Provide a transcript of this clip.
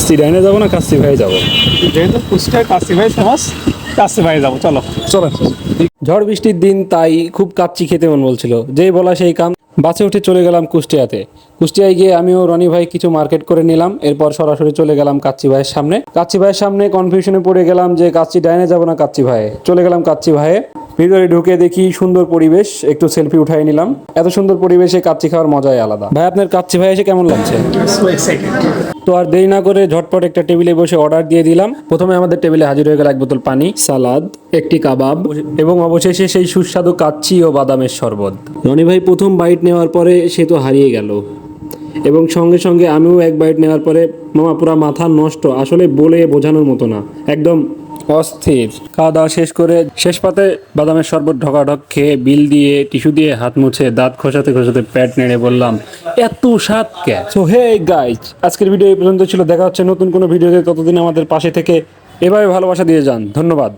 কাচ্চি ডাইনে যাবো না কাচ্চি ভাই যাবো? যেহেতু কুষ্টিয়ায় কাচ্চি ভাই ফেমাস, কাচ্চি ভাই যাবো, চলো। চলেন। ঝড় বৃষ্টির দিন, তাই খুব কাচ্চি খেতে মন বলছিল। যেই বলা সেই কাম, বাসে উঠে চলে গেলাম কুষ্টিয়াতে। কুষ্টিয়ায় গিয়ে আমিও রনি ভাই কিছু মার্কেট করে নিলাম। এরপর সরাসরি চলে গেলাম কাচ্চি ভাইয়ের সামনে। কাচ্চি ভাইয়ের সামনে কনফিউশনে পড়ে গেলাম যে কাচ্চি ডাইনে যাবো না কাচ্চি ভাইয়ে। চলে গেলাম কাচ্চি ভাইয়ে। ভিতরে ঢুকে দেখি সুন্দর পরিবেশ, একটু সেলফি উঠাই নিলাম। এত সুন্দর পরিবেশে কাচ্চি খাওয়ার মজাই আলাদা। ভাই, আপনার কাচ্চি ভাই এসে কেমন লাগছে? তো আর দেরি না করে ঝটপট একটা টেবিলে বসে অর্ডার দিয়ে দিলাম। প্রথমে আমাদের টেবিলে হাজির হয়ে গেল এক বোতল পানি, সালাদ, একটি কাবাব এবং অবশেষে সেই সুস্বাদু কাচ্চি ও বাদামের শরবত। রনি ভাই প্রথম বাইট নেওয়ার পরে সে তো হারিয়ে গেল, এবং সঙ্গে সঙ্গে আমিও এক বাইট নেওয়ার পরে মামা পুরা মাথা নষ্ট, আসলে বলে বোঝানোর মতো না, একদম অস্থির। খাওয়া দাওয়া শেষ করে শেষ পাতে বাদামের শরবত ঢকাঢক খেয়ে বিল দিয়ে টিস্যু দিয়ে হাত মুছে দাঁত খসাতে খসাতে পেট নেড়ে বললাম, এত স্বাদ কে? সো হে গাইজ, আজকের ভিডিও এই পর্যন্ত ছিল। দেখা হচ্ছে নতুন কোনো ভিডিওতে। ততদিন আমাদের পাশে থেকে এভাবে ভালোবাসা দিয়ে যান। ধন্যবাদ।